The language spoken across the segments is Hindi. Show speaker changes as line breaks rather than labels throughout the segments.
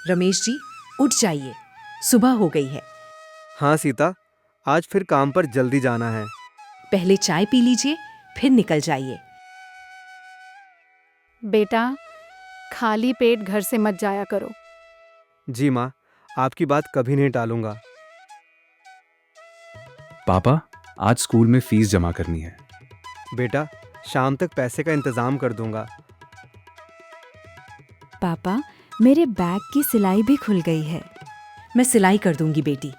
रमेश जी, उठ जाइए, सुबह हो गई है।
हाँ सीता, आज फिर काम पर जल्दी जाना है।
पहले चाय पी लीजिए, फिर निकल जाइए।
बेटा, खाली पेट घर से मत जाया करो।
जी माँ, आपकी बात कभी नहीं टालूंगा।
पापा, आज स्कूल में फीस जमा करनी है।
बेटा, शाम तक पैसे का इंतजाम कर दूंगा।
पापा, मेरे बैग की सिलाई भी खुल गई है।
मैं सिलाई कर दूंगी बेटी।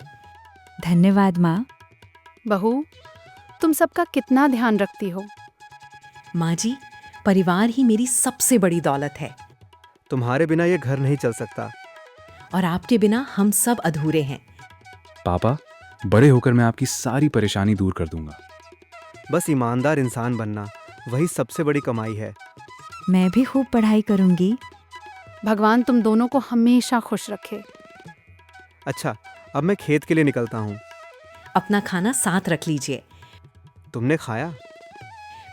धन्यवाद माँ।
बहू, तुम सबका कितना ध्यान रखती हो।
माँ जी, परिवार ही मेरी सबसे बड़ी दौलत है
तुम्हारे बिना ये घर नहीं चल सकता।
और आपके बिना हम सब अधूरे हैं।
पापा, बड़े होकर मैं आपकी सारी परेशानी दूर कर दूंगा।
बस ईमानदार इंसान बनना, वही सबसे बड़ी कमाई है।
मैं भी खूब पढ़ाई करूंगी।
भगवान तुम दोनों को हमेशा खुश रखे।
अच्छा, अब मैं खेत के लिए निकलता हूँ।
अपना खाना साथ रख लीजिए।
तुमने खाया?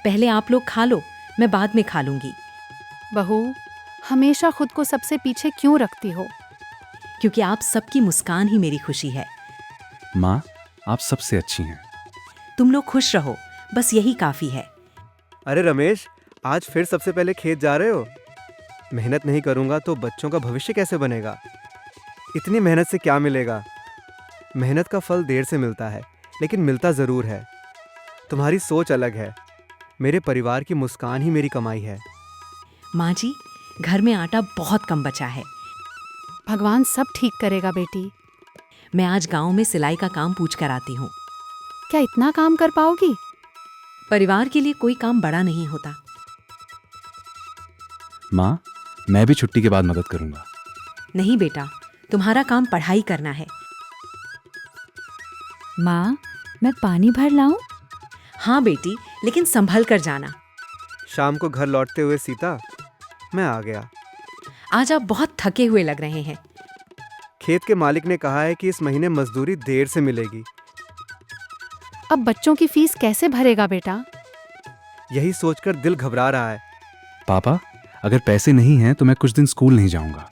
पहले आप लोग खा लो, मैं बाद में खा लूंगी।
बहू, हमेशा खुद को सबसे पीछे क्यों रखती हो।
क्योंकि आप सबकी मुस्कान ही मेरी खुशी है।
माँ, आप सबसे अच्छी हैं।
तुम लोग खुश रहो, बस यही काफी है।
अरे रमेश, आज फिर सबसे पहले खेत जा रहे हो? मेहनत नहीं करूंगा तो बच्चों का भविष्य कैसे बनेगा? इतनी मेहनत से क्या मिलेगा? मेहनत का फल देर से मिलता है, लेकिन मिलता ज़रूर है। तुम्हारी सोच अलग है। मेरे परिवार की मुस्कान ही मेरी कमाई है।
माँ जी, घर में आटा बहुत कम बचा है।
भगवान सब ठीक करेगा बेटी।
मैं आज गांव में सिलाई का काम पूछ कर आती हूँ।
क्या इतना काम कर पाओगी?
परिवार के लिए कोई काम बड़ा नहीं होता।
माँ, मैं भी छुट्टी के बाद मदद करूंगा।
नहीं बेटा, तुम्हारा काम पढ़ाई करना है।
माँ, मैं पानी भर लाऊं?
हाँ बेटी, लेकिन संभल कर जाना।
शाम को घर लौटते हुए सीता, मैं आ गया।
आज आप बहुत थके हुए लग रहे हैं।
खेत के मालिक ने कहा है कि इस महीने मजदूरी देर से मिलेगी।
अब बच्चों की फीस कैसे भरेगा बेटा?
यही सोचकर दिल घबरा रहा है।
पापा, अगर पैसे नहीं हैं तो मैं कुछ दिन स्कूल नहीं जाऊंगा।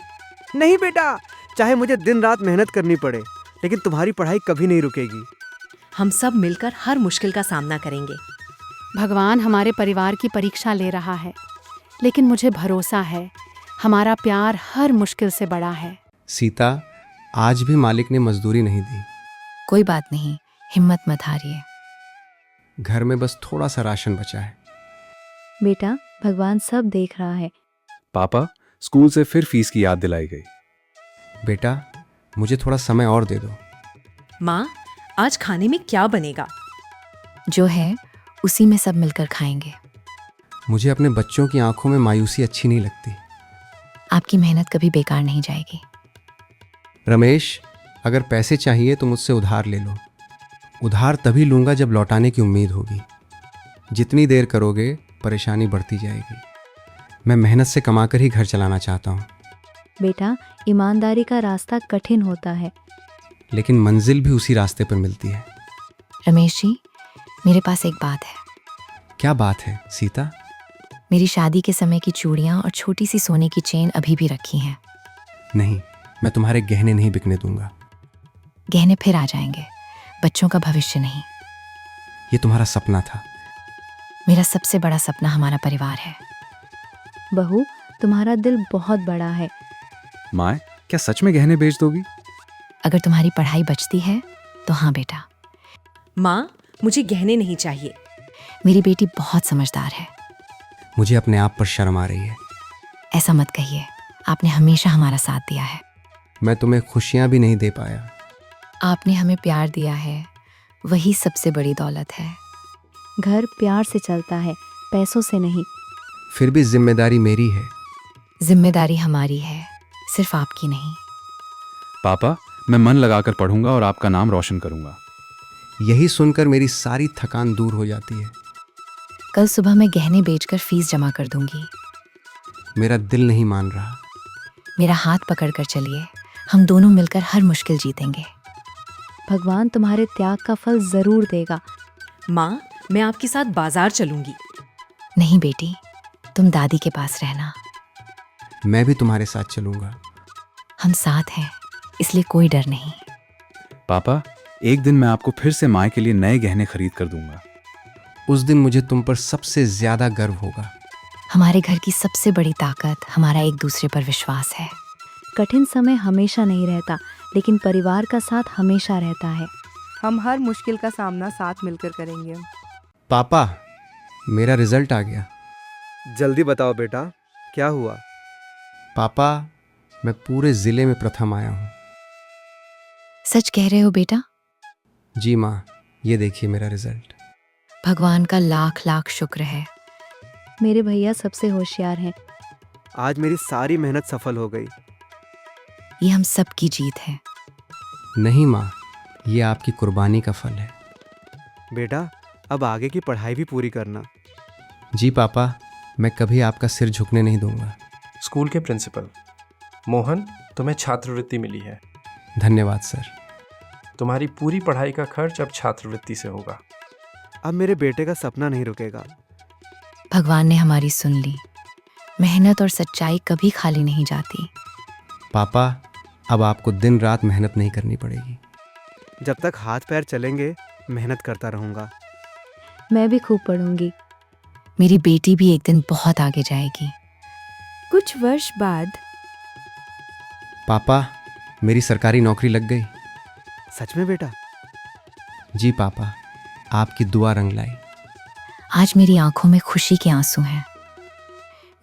नहीं बेटा, चाहे मुझे दिन रात मेहनत करनी पड़े, लेकिन तुम्हारी पढ़ाई कभी नहीं रुकेगी।
हम सब मिलकर हर मुश्किल का सामना करेंगे।
भगवान हमारे परिवार की परीक्षा ले रहा है, लेकिन मुझे भरोसा है हमारा प्यार हर मुश्किल से बड़ा है।
सीता, आज भी मालिक ने मजदूरी नहीं दी।
कोई बात नहीं, हिम्मत मत हारिए।
घर में बस थोड़ा सा राशन बचा है।
बेटा, भगवान सब देख रहा है।
पापा, स्कूल से फिर फीस की याद दिलाई गई।
बेटा, मुझे थोड़ा समय और दे दो।
माँ, आज खाने में क्या बनेगा?
जो है उसी में सब मिलकर खाएंगे।
मुझे अपने बच्चों की आंखों में मायूसी अच्छी नहीं लगती।
आपकी मेहनत कभी बेकार नहीं जाएगी।
रमेश, अगर पैसे चाहिए तो मुझसे उधार ले लो। उधार तभी लूंगा जब लौटाने की उम्मीद होगी। जितनी देर करोगे परेशानी बढ़ती जाएगी। मैं मेहनत से कमाकर ही घर चलाना चाहता हूँ।
बेटा, ईमानदारी का रास्ता कठिन होता है,
लेकिन मंजिल भी उसी रास्ते पर मिलती है।
रमेश जी, मेरे पास एक बात है।
क्या बात है सीता?
मेरी शादी के समय की चूड़ियाँ और छोटी सी सोने की चेन अभी भी रखी हैं।
नहीं, मैं तुम्हारे गहने नहीं बिकने दूंगा।
गहने फिर आ जाएंगे, बच्चों का भविष्य नहीं।
ये तुम्हारा सपना था।
मेरा सबसे बड़ा सपना हमारा परिवार है।
बहू, तुम्हारा दिल बहुत बड़ा है।
माँ, क्या सच में गहने बेच दोगी?
अगर तुम्हारी पढ़ाई बचती है तो हाँ बेटा।
माँ, मुझे गहने नहीं चाहिए।
मेरी बेटी बहुत समझदार है।
मुझे अपने आप पर शर्म आ रही है।
ऐसा मत कहिए, आपने हमेशा हमारा साथ दिया है।
मैं तुम्हें खुशियां भी नहीं दे पाया।
आपने हमें प्यार दिया है, वही सबसे बड़ी दौलत है।
घर प्यार से चलता है, पैसों से नहीं।
फिर भी जिम्मेदारी मेरी है।
जिम्मेदारी हमारी है, सिर्फ आपकी नहीं।
पापा, मैं मन लगाकर पढ़ूंगा और आपका नाम रोशन करूंगा।
यही सुनकर मेरी सारी थकान दूर हो जाती है।
कल सुबह मैं गहने बेचकर फीस जमा कर दूंगी।
मेरा दिल नहीं मान रहा।
मेरा हाथ पकड़कर चलिए, हम दोनों मिलकर हर मुश्किल जीतेंगे।
भगवान तुम्हारे त्याग का फल जरूर देगा।
माँ, मैं आपके साथ बाजार चलूंगी।
नहीं बेटी, तुम दादी के पास रहना।
मैं भी तुम्हारे साथ चलूंगा।
हम साथ हैं, इसलिए कोई डर नहीं।
पापा, एक दिन मैं आपको फिर से माँ के लिए नए गहने खरीद कर दूंगा।
उस दिन मुझे तुम पर सबसे ज्यादा गर्व होगा।
हमारे घर की सबसे बड़ी ताकत हमारा एक दूसरे पर विश्वास है।
कठिन समय हमेशा नहीं रहता, लेकिन परिवार का साथ हमेशा रहता है।
हम हर मुश्किल का सामना साथ मिलकर करेंगे।
पापा, मेरा रिजल्ट आ गया।
जल्दी बताओ बेटा, क्या हुआ?
पापा, मैं पूरे जिले में प्रथम आया हूँ।
सच कह रहे हो बेटा?
जी माँ, ये देखिए मेरा रिजल्ट।
भगवान का लाख लाख शुक्र है।
मेरे भैया सबसे होशियार हैं।
आज मेरी सारी मेहनत सफल हो गई।
ये हम सब की जीत है।
नहीं माँ, ये आपकी कुर्बानी का फल है।
बेटा, अब आगे की पढ़ाई भी पूरी करना।
जी पापा, मैं कभी आपका सिर झुकने नहीं दूंगा।
स्कूल के प्रिंसिपल, मोहन, तुम्हें छात्रवृत्ति मिली है।
धन्यवाद सर।
तुम्हारी पूरी पढ़ाई का खर्च अब छात्रवृत्ति से होगा।
अब मेरे बेटे का सपना नहीं रुकेगा।
भगवान ने हमारी सुन ली। मेहनत और सच्चाई कभी खाली नहीं जाती।
पापा, अब आपको दिन रात मेहनत नहीं करनी पड़ेगी।
जब तक हाथ पैर चलेंगे मेहनत करता रहूंगा।
मैं भी खूब पढ़ूंगी।
मेरी बेटी भी एक दिन बहुत आगे जाएगी।
कुछ वर्ष बाद
पापा, मेरी सरकारी नौकरी लग गई।
सच में बेटा?
जी पापा, आपकी दुआ रंग लाई।
आज मेरी आंखों में खुशी के आंसू हैं।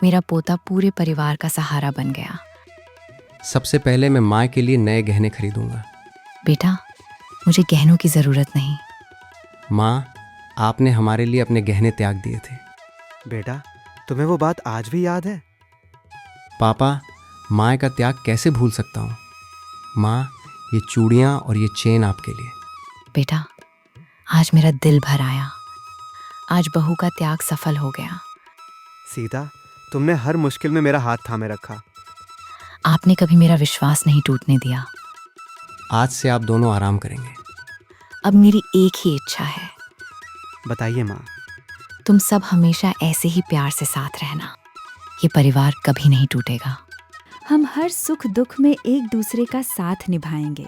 मेरा पोता पूरे परिवार का सहारा बन गया।
सबसे पहले मैं माँ के लिए नए गहने खरीदूंगा।
बेटा, मुझे गहनों की जरूरत नहीं।
माँ, आपने हमारे लिए अपने गहने त्याग दिए थे।
बेटा, तुम्हें वो बात आज भी याद है?
पापा, माँ का त्याग कैसे भूल सकता हूँ। माँ, ये चूड़ियाँ और ये चेन आपके लिए।
बेटा, आज मेरा दिल भर आया। आज बहू का त्याग सफल हो गया।
सीता, तुमने हर मुश्किल में मेरा हाथ थामे रखा।
आपने कभी मेरा विश्वास नहीं टूटने दिया।
आज से आप दोनों आराम करेंगे।
अब मेरी एक ही इच्छा है,
बताइए माँ।
तुम सब हमेशा ऐसे ही प्यार से साथ रहना। ये परिवार कभी नहीं टूटेगा।
हम हर सुख दुख में एक दूसरे का साथ निभाएंगे।